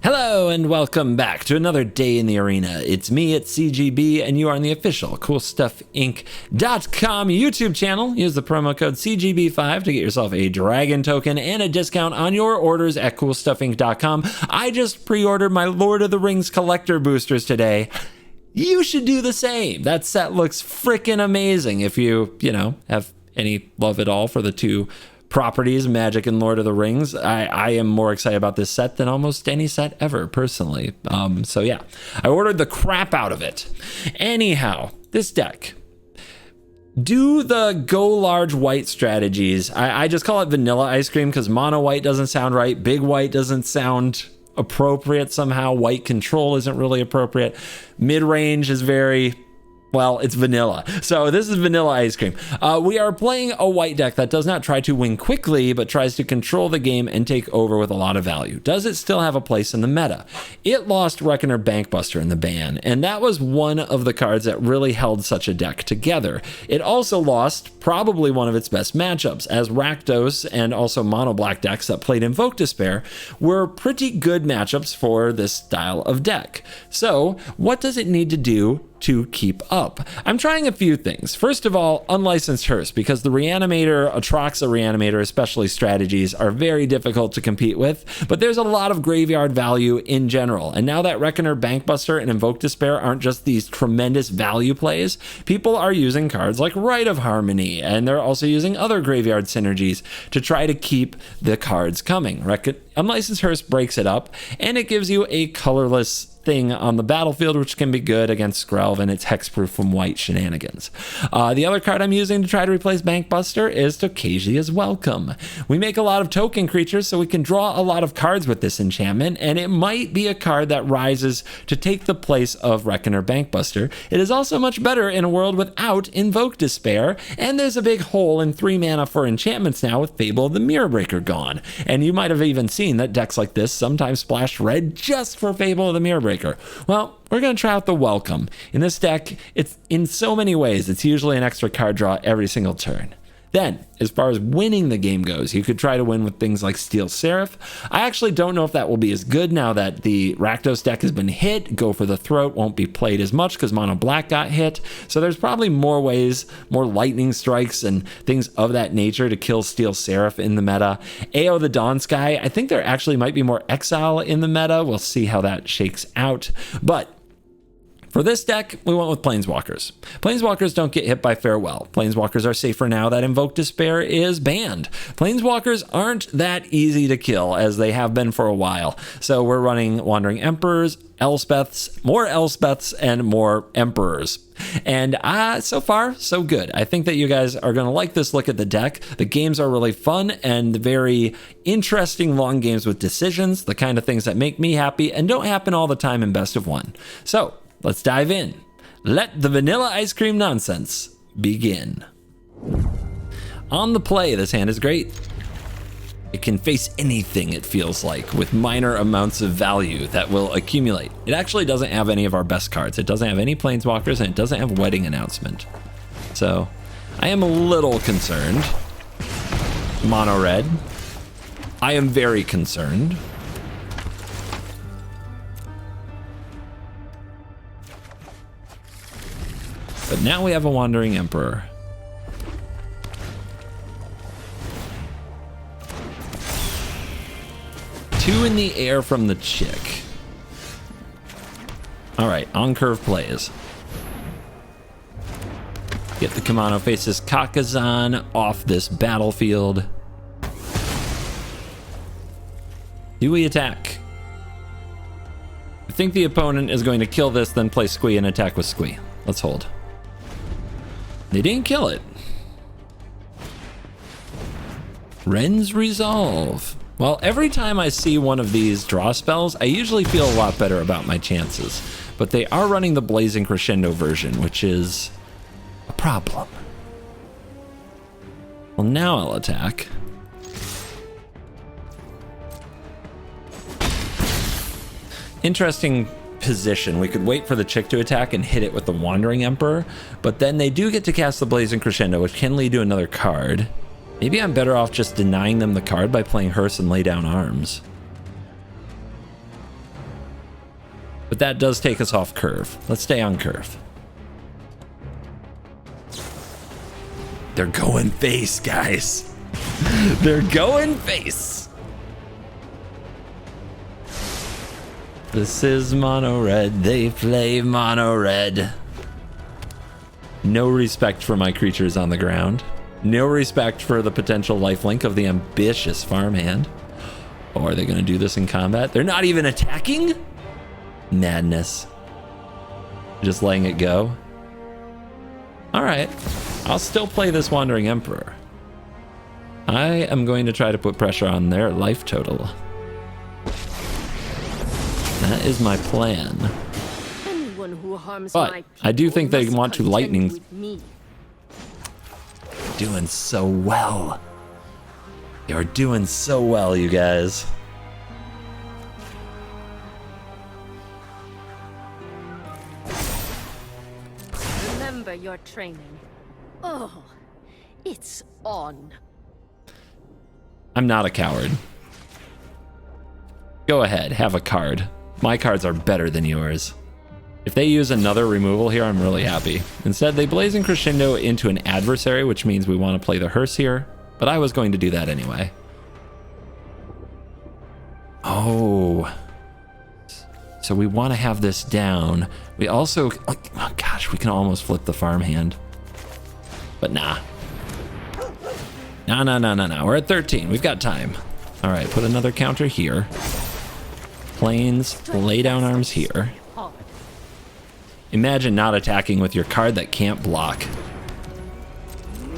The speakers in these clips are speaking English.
Hello and welcome back to another day in the arena. It's me at CGB and you are on the official CoolStuffInc.com YouTube channel. Use the promo code CGB5 to get yourself a dragon token and a discount on your orders at CoolStuffInc.com. I just pre-ordered my Lord of the Rings collector boosters today. You should do the same. That set looks freaking amazing if you have any love at all for the two properties, Magic and Lord of the Rings. I am more excited about this set than almost any set ever, personally. So yeah, I ordered the crap out of it. Anyhow, this deck. Do the go large white strategies. I just call it vanilla ice cream because mono white doesn't sound right. Big white doesn't sound appropriate somehow. White control isn't really appropriate. Mid-range is very... well, it's vanilla. So this is vanilla ice cream. We are playing a white deck that does not try to win quickly, but tries to control the game and take over with a lot of value. Does it still have a place in the meta? It lost Reckoner Bankbuster in the ban, and that was one of the cards that really held such a deck together. It also lost probably one of its best matchups, as Rakdos and also mono black decks that played Invoke Despair were pretty good matchups for this style of deck. So what does it need to do to keep up? I'm trying a few things. First of all, unlicensed Hearse, because the Reanimator, Atraxa Reanimator, especially strategies, are very difficult to compete with, but there's a lot of graveyard value in general. And now that Reckoner Bankbuster and Invoke Despair aren't just these tremendous value plays, people are using cards like Rite of Harmony, and they're also using other graveyard synergies to try to keep the cards coming. Unlicensed Hearse breaks it up, and it gives you a colorless thing on the battlefield, which can be good against Skrelv and its hexproof from white shenanigans. The other card I'm using to try to replace Bankbuster is Tocasia's Welcome. We make a lot of token creatures, so we can draw a lot of cards with this enchantment, and it might be a card that rises to take the place of Reckoner Bankbuster. It is also much better in a world without Invoke Despair, and there's a big hole in 3 mana for enchantments now with Fable of the Mirrorbreaker gone. And you might have even seen that decks like this sometimes splash red just for Fable of the Mirrorbreaker. Well, we're going to try out the Welcome. In this deck, it's in so many ways, it's usually an extra card draw every single turn. Then, as far as winning the game goes, you could try to win with things like Steel Seraph. I actually don't know if that will be as good now that the Rakdos deck has been hit. Go for the Throat won't be played as much because Mono Black got hit. So there's probably more ways, more lightning strikes and things of that nature to kill Steel Seraph in the meta. AO the Dawn Sky, I think there actually might be more Exile in the meta. We'll see how that shakes out. But for this deck, we went with Planeswalkers. Planeswalkers don't get hit by Farewell. Planeswalkers are safer now that Invoke Despair is banned. Planeswalkers aren't that easy to kill as they have been for a while. So we're running Wandering Emperors, Elspeths, more Elspeths, and more Emperors. And so far, so good. I think that you guys are going to like this look at the deck. The games are really fun and very interesting long games with decisions, the kind of things that make me happy and don't happen all the time in Best of One. So let's dive in. Let the vanilla ice cream nonsense begin. On the play, this hand is great. It can face anything, it feels like, with minor amounts of value that will accumulate. It actually doesn't have any of our best cards. It doesn't have any Planeswalkers, and it doesn't have Wedding Announcement. So I am a little concerned. Mono red. I am very concerned. But now we have a Wandering Emperor. Two in the air from the chick. All right, on curve plays. Get the Kamano Faces Kakazan off this battlefield. Do we attack? I think the opponent is going to kill this, then play Squee and attack with Squee. Let's hold. They didn't kill it. Ren's Resolve. Well, every time I see one of these draw spells, I usually feel a lot better about my chances. But they are running the Blazing Crescendo version, which is a problem. Well, now I'll attack. Interesting position. We could wait for the chick to attack and hit it with the Wandering Emperor, but then they do get to cast the Blazing Crescendo, which can lead to another card. Maybe I'm better off just denying them the card by playing Hearse and lay down arms. But that does take us off curve. Let's stay on curve. They're going face, guys. They're going face. This is mono red. They play mono red. No respect for my creatures on the ground. No respect for the potential lifelink of the ambitious Farmhand. Oh, are they going to do this in combat? They're not even attacking? Madness. Just letting it go. All right. I'll still play this Wandering Emperor. I am going to try to put pressure on their life total. That is my plan. But I do think they want to lightning. Doing so well. You're doing so well, you guys. Remember your training. Oh, it's on. I'm not a coward. Go ahead, have a card. My cards are better than yours. If they use another removal here, I'm really happy. Instead, they Blazing Crescendo into an adversary, which means we want to play the hearse here, but I was going to do that anyway. Oh. So we want to have this down. We also, oh gosh, we can almost flip the Farmhand. But nah. No. We're at 13. We've got time. All right, put another counter here. Planes, lay down arms here. Imagine not attacking with your card that can't block.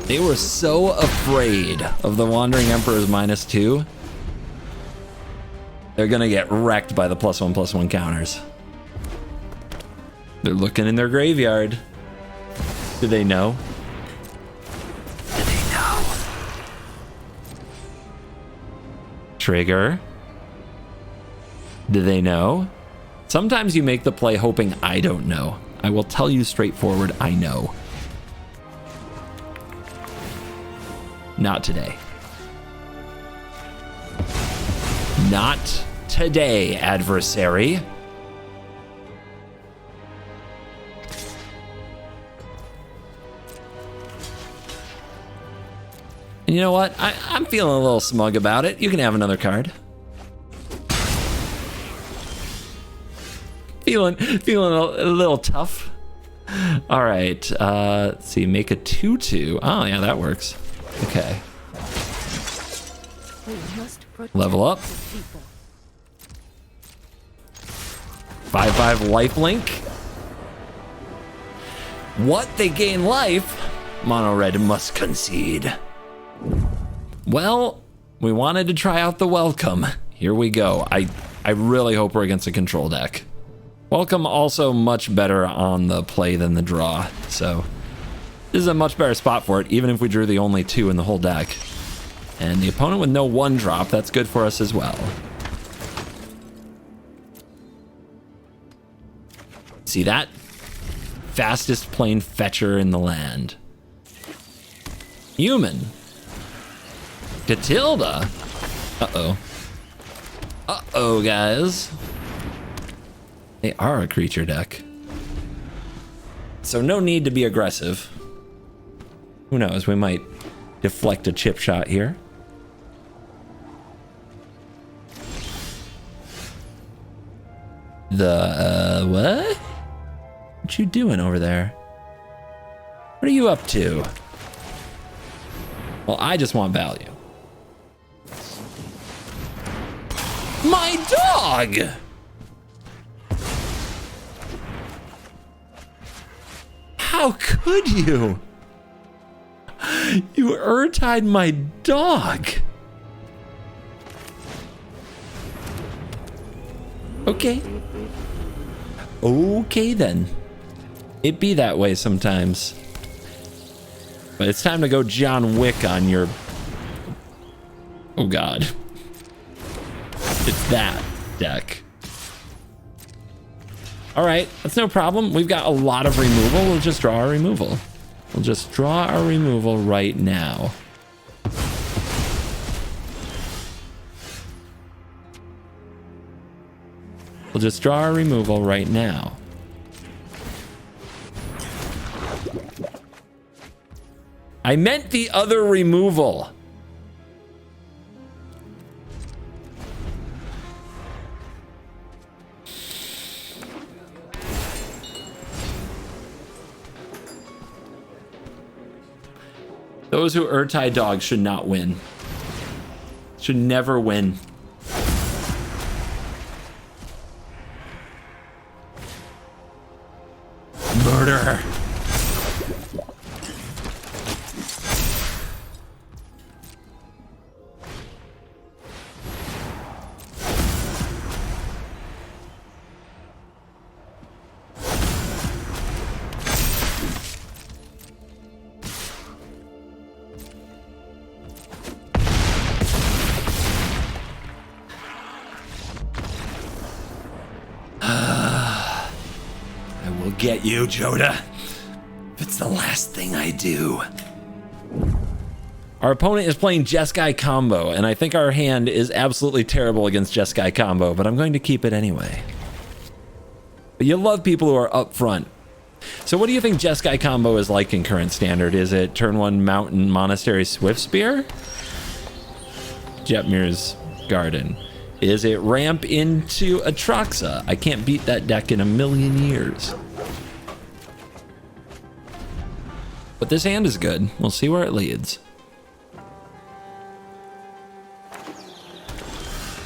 They were so afraid of the Wandering Emperor's -2. They're gonna get wrecked by the +1/+1 counters. They're looking in their graveyard. Do they know? Do they know? Trigger. Do they know? Sometimes you make the play hoping I don't know. I will tell you straightforward, I know. Not today. Not today, adversary. And you know what? I'm feeling a little smug about it. You can have another card. Feeling a little tough. All right, let's see, make a 2/2. Oh yeah, that works. Okay. Level up. 5/5 lifelink. What? They gain life? Mono red must concede. Well, we wanted to try out the welcome. Here we go. I really hope we're against a control deck. Welcome also much better on the play than the draw, so this is a much better spot for it, even if we drew the only 2 in the whole deck. And the opponent with no 1-drop, that's good for us as well. See that? Fastest plane fetcher in the land. Human. Catilda. Uh-oh. Uh-oh, guys. They are a creature deck. So no need to be aggressive. Who knows, we might deflect a chip shot here. What? What you doing over there? What are you up to? Well, I just want value. My dog! How could you? You Urtied my dog. Okay. Okay then. It be that way sometimes. But it's time to go John Wick on your... Oh god. It's that deck. Alright, that's no problem. We've got a lot of removal. We'll just draw our removal. We'll just draw our removal right now. We'll We'll just draw our removal right now. I meant the other removal. Those who Urtai dogs should not win. Should never win. Murder. Get you, Joda. If it's the last thing I do. Our opponent is playing Jeskai combo, and I think our hand is absolutely terrible against Jeskai combo, but I'm going to keep it anyway. But you love people who are up front. So what do you think Jeskai combo is like in current standard? Is it turn 1 Mountain Monastery Swift Spear? Jetmir's Garden. Is it ramp into Atraxa? I can't beat that deck in a million years. But this hand is good. We'll see where it leads.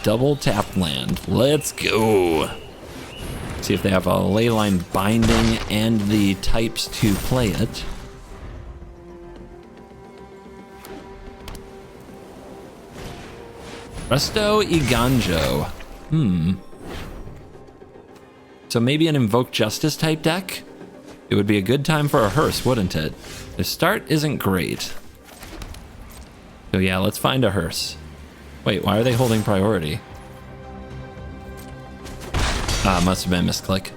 Double tap land. Let's go. See if they have a Leyline Binding and the types to play it. Resto Eiganjo. So maybe an Invoke Justice type deck? It would be a good time for a hearse, wouldn't it? The start isn't great. So yeah, let's find a hearse. Wait, why are they holding priority? Ah, must have been misclick.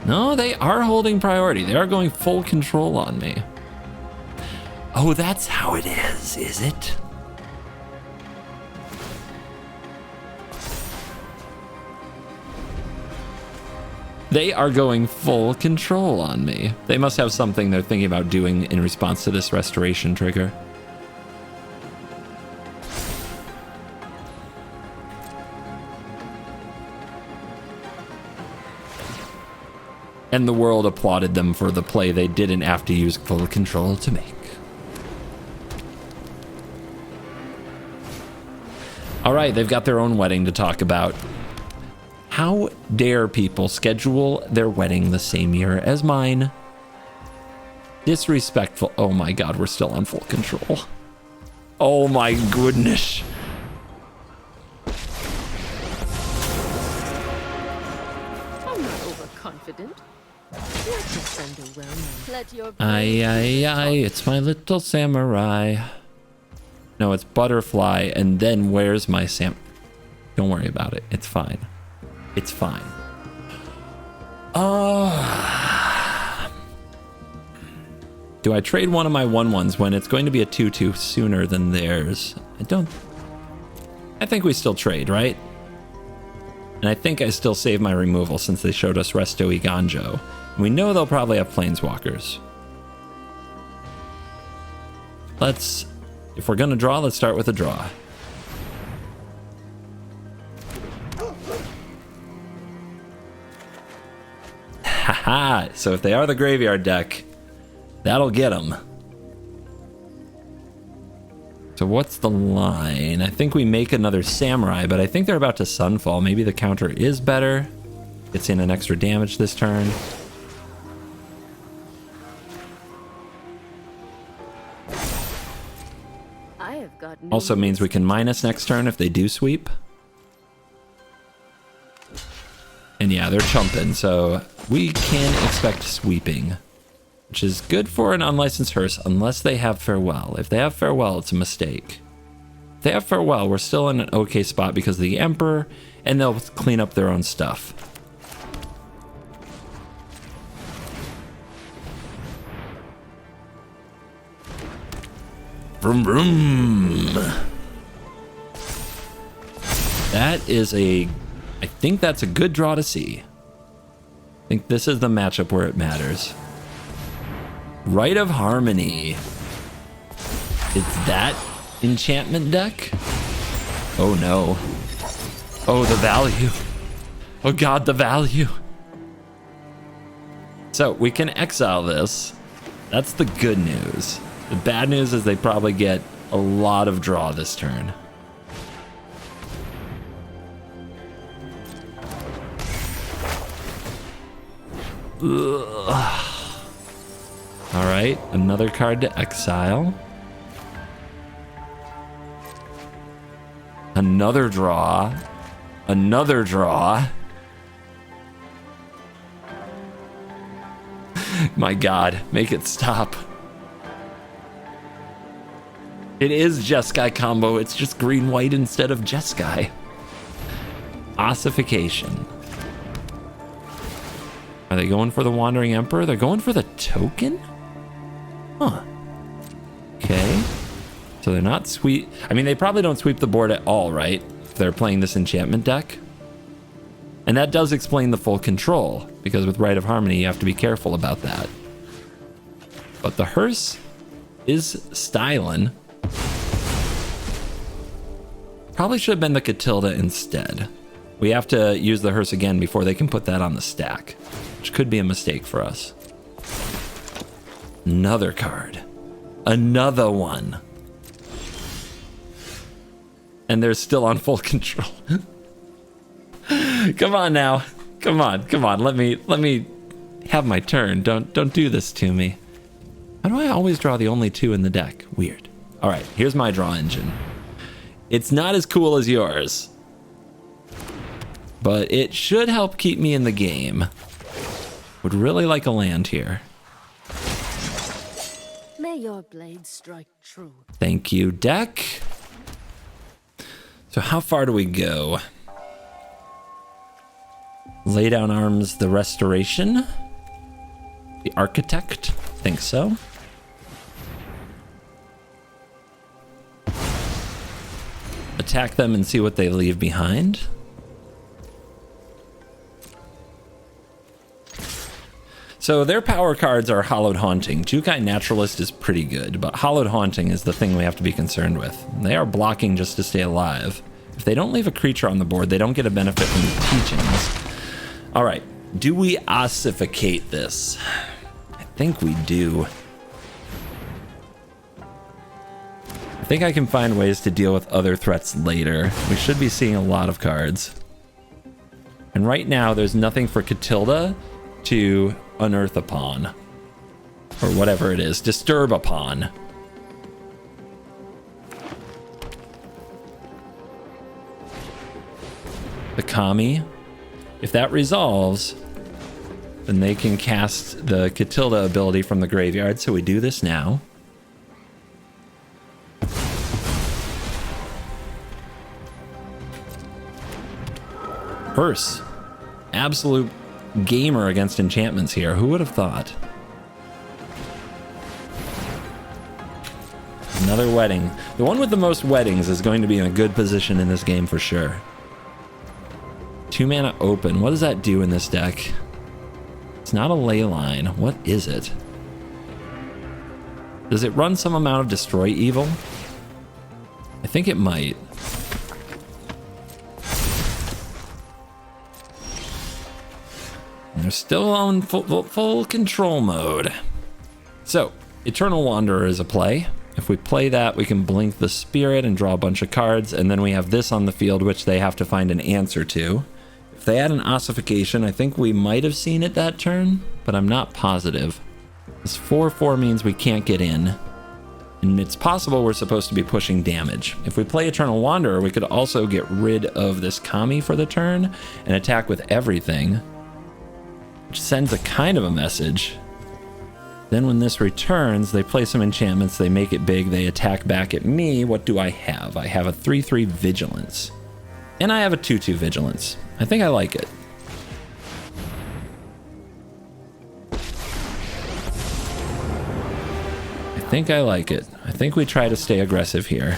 No, they are holding priority. They are going full control on me. Oh, that's how it is it? They are going full control on me. They must have something they're thinking about doing in response to this restoration trigger. And the world applauded them for the play they didn't have to use full control to make. All right, they've got their own wedding to talk about. How dare people schedule their wedding the same year as mine? Disrespectful. Oh my God, we're still on full control. Oh my goodness. I'm not overconfident. Let just underwhelming. Let your Aye, it's my little samurai. No, it's butterfly, and then where's my sam? Don't worry about it. It's fine. It's fine. Do I trade one of my 1/1s when it's going to be a 2/2 sooner than theirs? I think we still trade, right? And I think I still save my removal since they showed us Resto Eiganjo. We know they'll probably have Planeswalkers. If we're gonna draw, let's start with a draw. Haha, so if they are the graveyard deck, that'll get them. So what's the line? I think we make another samurai, but I think they're about to Sunfall. Maybe the counter is better. Gets in an extra damage this turn. I have got Also means we can minus next turn if they do sweep. And yeah, they're chumping, so we can expect sweeping, which is good for an unlicensed hearse unless they have Farewell. If they have Farewell, it's a mistake. If they have Farewell, we're still in an okay spot because of the Emperor, and they'll clean up their own stuff. Vroom vroom. That is a I think that's a good draw to see. I think this is the matchup where it matters. Rite of Harmony. It's that enchantment deck? Oh no. Oh, the value. Oh god, the value. So we can exile this. That's the good news. The bad news is they probably get a lot of draw this turn. Ugh. All right, another card to exile. Another draw. Another draw. My god, make it stop. It is Jeskai combo, it's just green-white instead of Jeskai. Ossification. Are they going for the Wandering Emperor? They're going for the token? Huh. Okay. So they're not sweep. I mean, they probably don't sweep the board at all, right? If they're playing this enchantment deck. And that does explain the full control, because with Rite of Harmony, you have to be careful about that. But the hearse is styling. Probably should have been the Catilda instead. We have to use the hearse again before they can put that on the stack, which could be a mistake for us. Another card. Another one. And they're still on full control. Come on now. Come on. Let me have my turn. Don't do this to me. How do I always draw the only two in the deck? Weird. All right, here's my draw engine. It's not as cool as yours, but it should help keep me in the game. Would really like a land here. May your blade strike true. Thank you, deck. So how far do we go? Lay down arms, the restoration. The architect, think so. Attack them and see what they leave behind. So their power cards are Hallowed Haunting. Jukai Naturalist is pretty good, but Hallowed Haunting is the thing we have to be concerned with. They are blocking just to stay alive. If they don't leave a creature on the board, they don't get a benefit from the teachings. All right, do we ossificate this? I think we do. I think I can find ways to deal with other threats later. We should be seeing a lot of cards. And right now, there's nothing for Catilda to unearth upon. Or whatever it is, disturb upon. The Kami. If that resolves, then they can cast the Catilda ability from the graveyard. So we do this now. Hearse. Absolute gamer against enchantments here. Who would have thought? Another wedding. The one with the most weddings is going to be in a good position in this game for sure. 2 mana open. What does that do in this deck? It's not a ley line. What is it? Does it run some amount of destroy evil? I think it might. They're still on full control mode. So, Eternal Wanderer is a play. If we play that, we can blink the Spirit and draw a bunch of cards, and then we have this on the field, which they have to find an answer to. If they had an Ossification, I think we might have seen it that turn, but I'm not positive. This 4/4 means we can't get in, and it's possible we're supposed to be pushing damage. If we play Eternal Wanderer, we could also get rid of this Kami for the turn and attack with everything, which sends a kind of a message. Then when this returns, they play some enchantments, they make it big, they attack back at me. What do I have? I have a 3/3 Vigilance. And I have a 2/2 Vigilance. I think I like it. I think we try to stay aggressive here.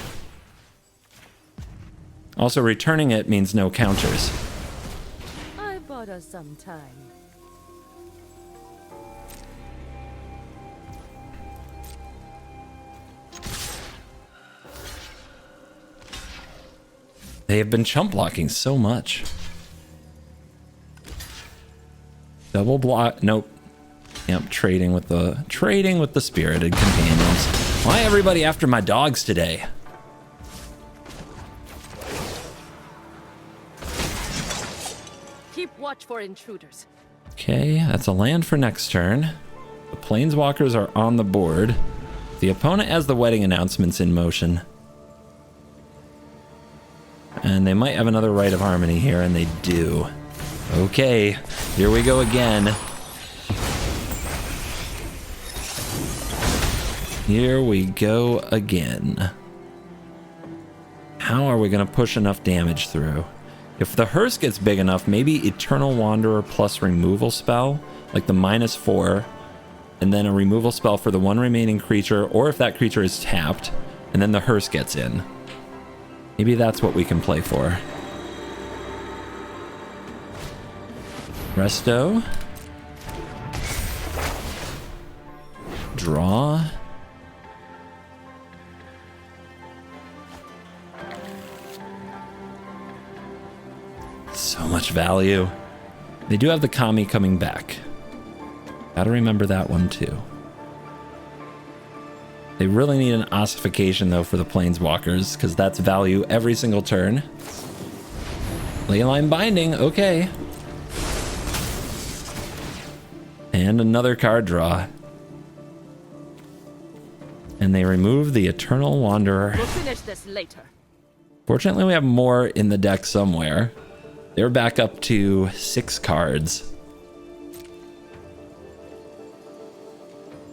Also, returning it means no counters. after some time. They have been chump blocking so much. Double block. Nope. Yep. Trading with the spirited companions. Why everybody after my dogs today? Keep watch for intruders. Okay, that's a land for next turn. The planeswalkers are on the board. The opponent has the wedding announcements in motion. And they might have another Rite of Harmony here, and they do. Okay, here we go again. Here we go again. How are we going to push enough damage through? If the hearse gets big enough, maybe Eternal Wanderer plus removal spell, like the -4, and then a removal spell for the one remaining creature, or if that creature is tapped, and then the hearse gets in. Maybe that's what we can play for. Resto. Draw. So much value. They do have the Kami coming back. Gotta remember that one too. They really need an Ossification though for the Planeswalkers, because that's value every single turn. Leyline Binding, okay. And another card draw. And they remove the Eternal Wanderer. We'll finish this later. Fortunately, we have more in the deck somewhere. They're back up to 6 cards.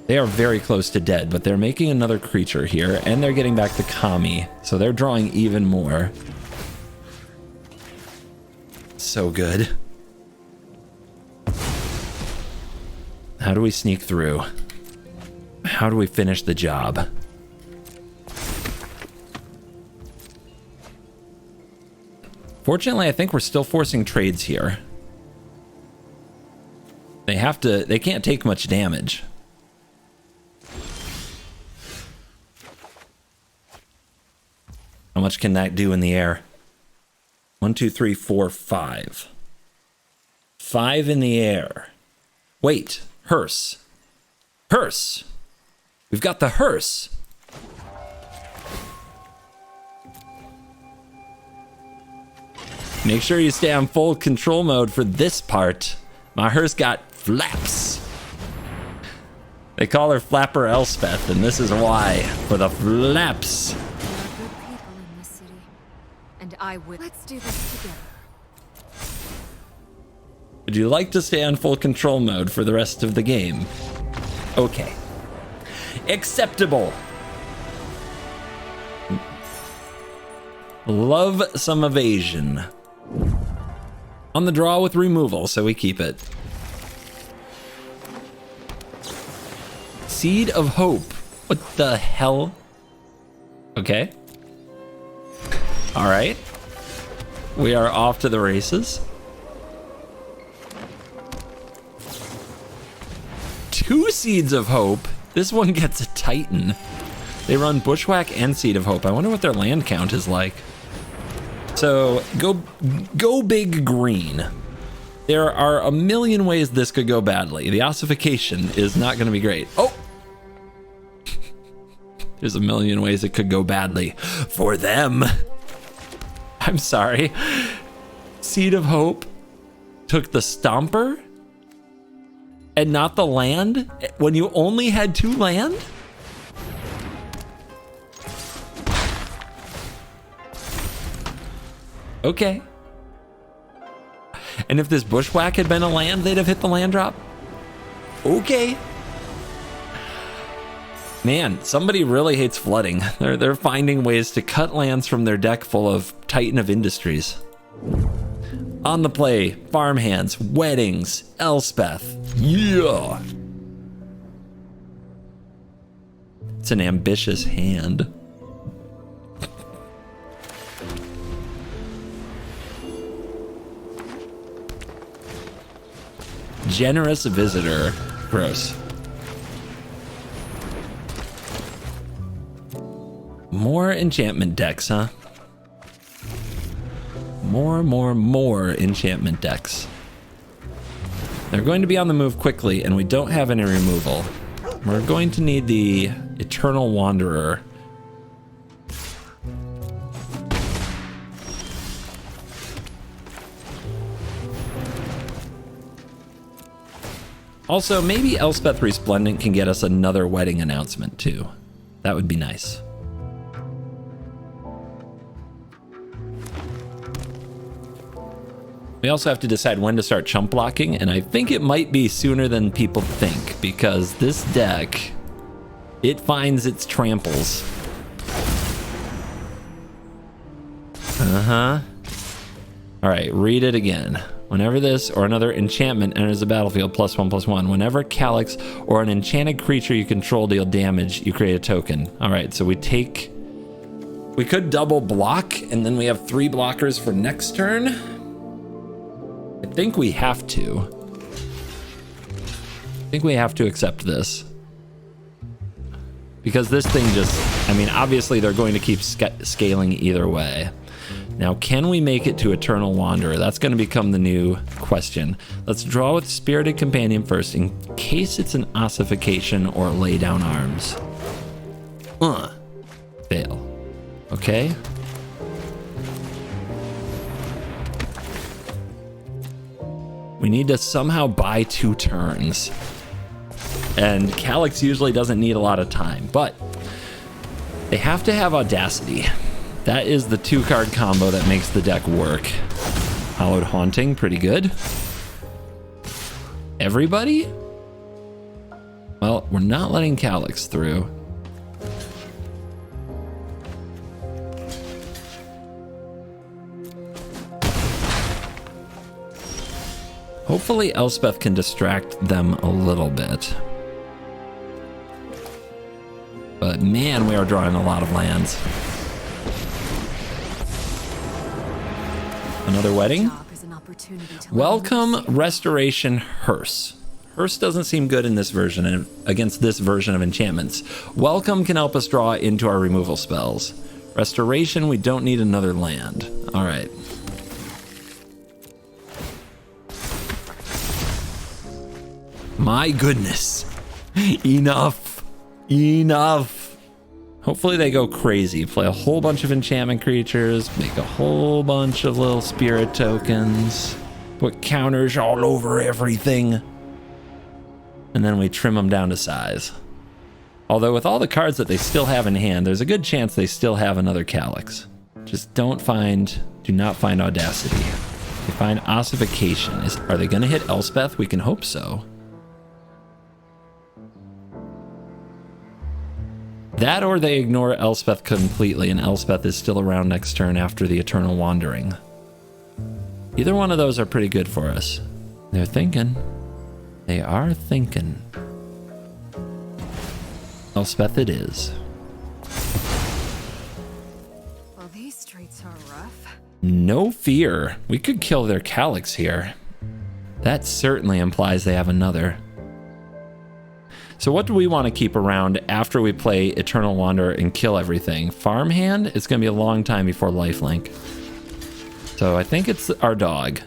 They are very close to dead, but they're making another creature here, and they're getting back the Kami, so they're drawing even more. So good. How do we sneak through? How do we finish the job? Fortunately, I think we're still forcing trades here. They can't take much damage. How much can that do in the air? 1, 2, 3, 4, 5. 5 in the air. Wait, hearse. Hearse. We've got the hearse. Make sure you stay on full control mode for this part. My hearse got flaps. They call her Flapper Elspeth, and this is why. For the flaps. There are good people in this city, and I will. Let's do this together. Would you like to stay on full control mode for the rest of the game? Okay. Acceptable. Love some evasion. On the draw with removal, so we keep it. Seed of Hope. What the hell? Okay. All right. We are off to the races. 2 Seeds of Hope. This one gets a Titan. They run Bushwhack and Seed of Hope. I wonder what their land count is like. So go big green. There are a million ways this could go badly. The Ossification is not going to be great. Oh! There's a million ways it could go badly for them. I'm sorry. Seed of Hope took the Stomper and not the land when you only had 2 land? Okay. And if this Bushwhack had been a land, they'd have hit the land drop? Okay. Man, somebody really hates flooding. They're finding ways to cut lands from their deck full of Titan of Industries. On the play, Farmhands, Weddings, Elspeth. Yeah! It's an ambitious hand. generous visitor. Gross. More enchantment decks, huh? More enchantment decks. They're going to be on the move quickly, and we don't have any removal. We're going to need the Eternal Wanderer. Also, maybe Elspeth Resplendent can get us another wedding announcement, too. That would be nice. We also have to decide when to start chump blocking, and I think it might be sooner than people think, because this deck, it finds its tramples. Alright, read it again. Whenever this or another enchantment enters the battlefield, +1/+1. Whenever Calyx or an enchanted creature you control deal damage, you create a token. Alright, so we could double block, and then we have 3 blockers for next turn. I think we have to. I think we have to accept this. Because this thing just, I mean, obviously they're going to keep scaling either way. Now, can we make it to Eternal Wanderer? That's going to become the new question. Let's draw with Spirited Companion first, in case it's an Ossification or Lay Down Arms. Fail. Okay. We need to somehow buy 2 turns. And Calyx usually doesn't need a lot of time, but they have to have Audacity. That is the 2-card combo that makes the deck work. Hallowed Haunting, pretty good. Everybody? Well, we're not letting Calyx through. Hopefully Elspeth can distract them a little bit. But man, we are drawing a lot of lands. Another wedding? Welcome Restoration Hearse. Hearse doesn't seem good in this version against this version of enchantments. Welcome can help us draw into our removal spells. Restoration, we don't need another land. All right. My goodness. Enough. Enough. Hopefully they go crazy. Play a whole bunch of enchantment creatures. Make a whole bunch of little spirit tokens. Put counters all over everything. And then we trim them down to size. Although with all the cards that they still have in hand, there's a good chance they still have another Calyx. Just do not find Audacity. They find Ossification. Are they going to hit Elspeth? We can hope so. That or they ignore Elspeth completely and Elspeth is still around next turn after the Eternal Wandering. Either one of those are pretty good for us. They're thinking. They are thinking. Elspeth it is. Well, these streets are rough. No fear. We could kill their Calyx here. That certainly implies they have another. So what do we want to keep around after we play Eternal Wanderer and kill everything? Farmhand? It's going to be a long time before lifelink. So I think it's our dog.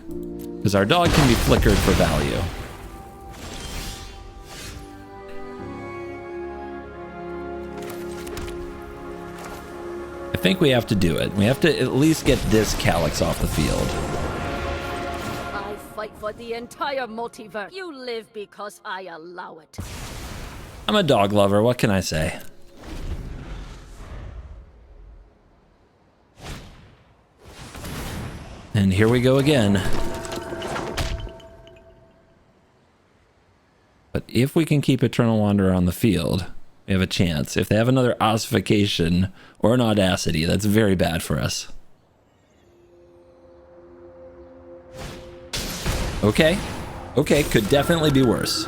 Because our dog can be flickered for value. I think we have to do it. We have to at least get this Calyx off the field. I fight for the entire multiverse. You live because I allow it. I'm a dog lover, what can I say? And here we go again. But if we can keep Eternal Wanderer on the field, we have a chance. If they have another Ossification or an Audacity, that's very bad for us. Okay. Okay, could definitely be worse.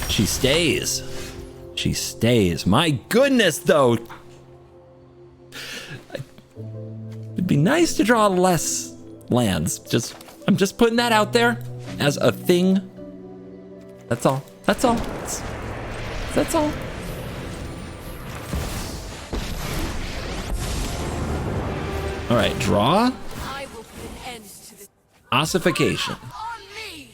She stays. She stays. My goodness, though. It'd be nice to draw less lands. I'm just putting that out there. as a thing. That's all. That's all. That's all. All right, draw. I will put an end to this. Ossification. On me!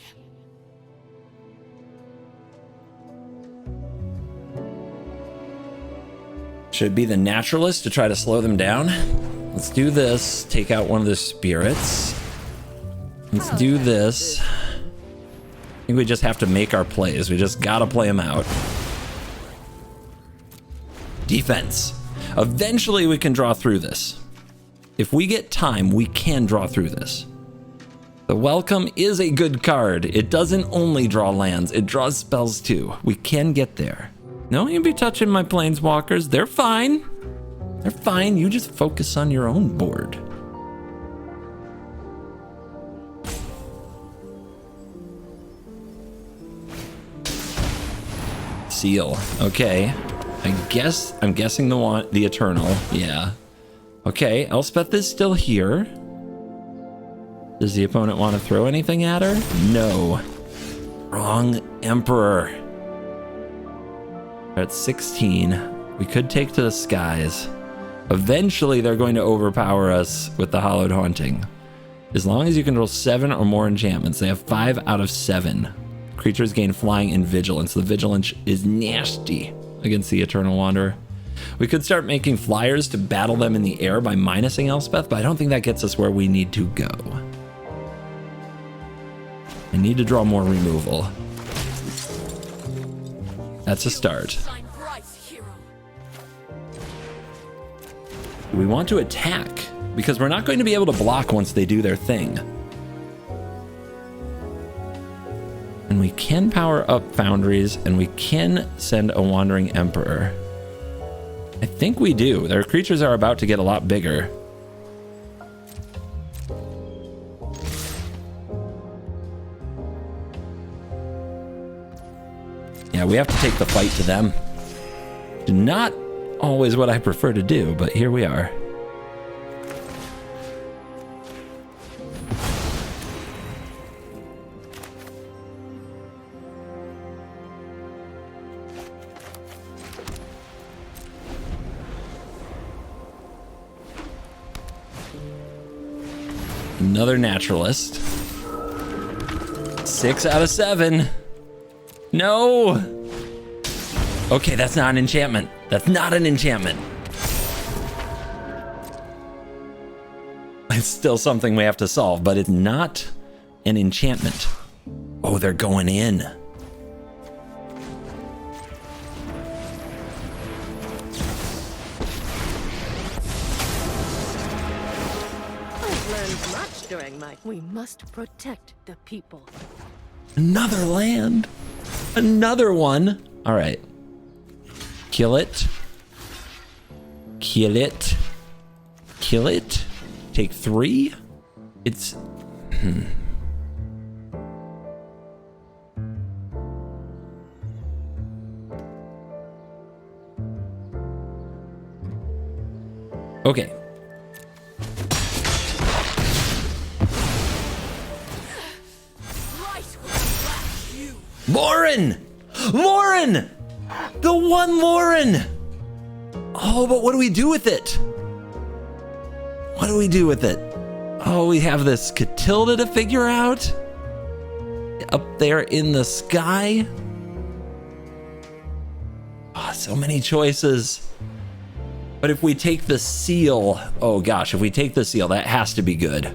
Should be the naturalist to try to slow them down. Let's do this. Take out one of the spirits. Let's do this. I think we just have to make our plays. We just gotta play them out. Defense. Eventually we can draw through this. If we get time, we can draw through this. The Welcome is a good card. It doesn't only draw lands, it draws spells too. We can get there. No, you'll be touching my planeswalkers. They're fine. They're fine. You just focus on your own board. Seal. Okay. I'm guessing the Eternal. Yeah. Okay, Elspeth is still here. Does the opponent want to throw anything at her? No. Wrong Emperor. At 16, we could take to the skies. Eventually, they're going to overpower us with the Hallowed Haunting. As long as you can roll 7 or more enchantments, they have 5 out of 7. Creatures gain flying and vigilance. The vigilance is nasty against the Eternal Wanderer. We could start making flyers to battle them in the air by minusing Elspeth, but I don't think that gets us where we need to go. I need to draw more removal. That's a start. We want to attack because we're not going to be able to block once they do their thing. And we can power up Foundries and we can send a Wandering Emperor. I think we do. Their creatures are about to get a lot bigger. Yeah, we have to take the fight to them. Not always what I prefer to do, but here we are. Another naturalist. 6 out of 7. No. Okay, that's not an enchantment. That's not an enchantment. It's still something we have to solve, but it's not an enchantment. Oh, they're going in. I've learned much during my... We must protect the people. Another land. Another one. All right. Kill it. Kill it. Kill it. Take 3. It's... Okay. Loran! Loran! The one Loran! Oh, but what do we do with it? What do we do with it? Oh, we have this Catilda to figure out. Up there in the sky. Oh, so many choices. But if we take the seal, oh gosh, if we take the seal, that has to be good.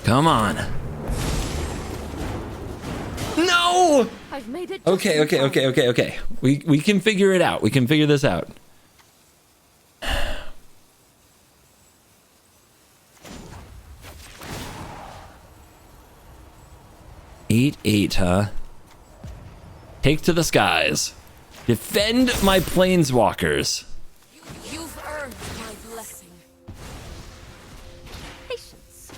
Come on. No! I've made it. Okay. We can figure it out. We can figure this out. Eight, huh? Take to the skies. Defend my planeswalkers. You've earned my blessing. Patience.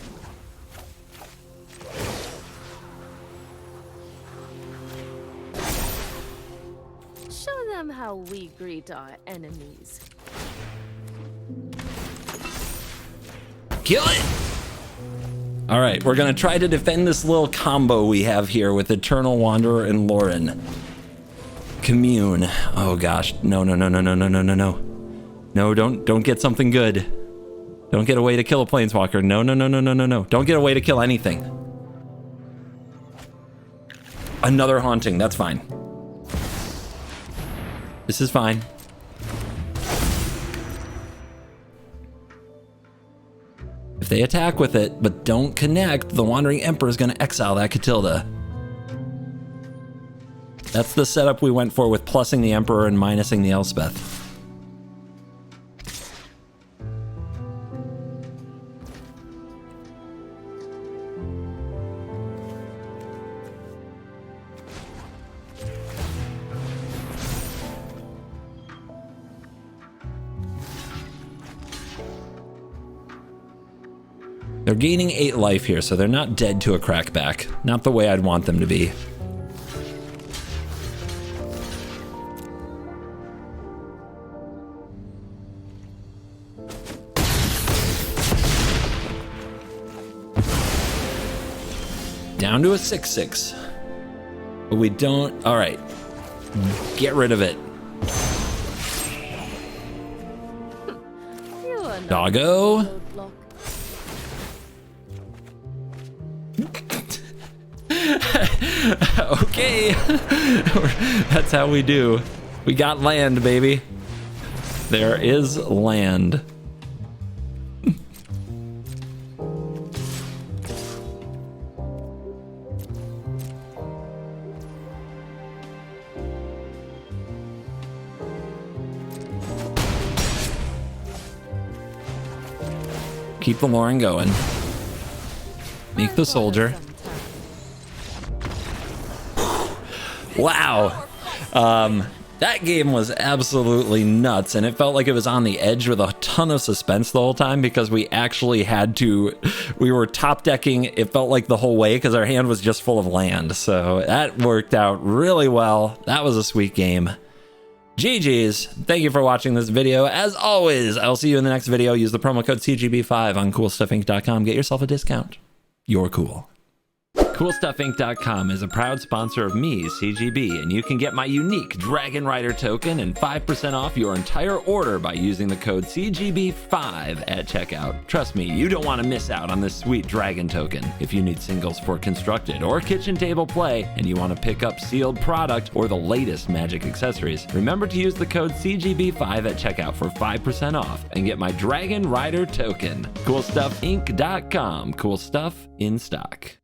Show them how we greet our enemies. Kill it! All right, we're gonna try to defend this little combo we have here with Eternal Wanderer and Loran. Commune. Oh gosh, no. No, don't get something good. Don't get a way to kill a planeswalker. No. Don't get a way to kill anything. Another haunting, that's fine. This is fine. If they attack with it, but don't connect, the Wandering Emperor is going to exile that Catilda. That's the setup we went for with plussing the Emperor and minusing the Elspeth. They're gaining 8 life here, so they're not dead to a crackback. Not the way I'd want them to be. Down to a 6/6. But we don't... All right. Get rid of it. Doggo. Okay. That's how we do. We got land, baby. There is land. Keep the Loran going. Make the soldier. Wow. That game was absolutely nuts, and it felt like it was on the edge with a ton of suspense the whole time because we actually had to, we were top decking, it felt like the whole way because our hand was just full of land. So that worked out really well. That was a sweet game. GG's. Thank you for watching this video. As always, I'll see you in the next video. Use the promo code CGB5 on CoolStuffInc.com. Get yourself a discount. You're cool. CoolStuffInc.com is a proud sponsor of me, CGB, and you can get my unique Dragon Rider token and 5% off your entire order by using the code CGB5 at checkout. Trust me, you don't want to miss out on this sweet dragon token. If you need singles for constructed or kitchen table play, and you want to pick up sealed product or the latest Magic accessories, remember to use the code CGB5 at checkout for 5% off and get my Dragon Rider token. CoolStuffInc.com. Cool stuff in stock.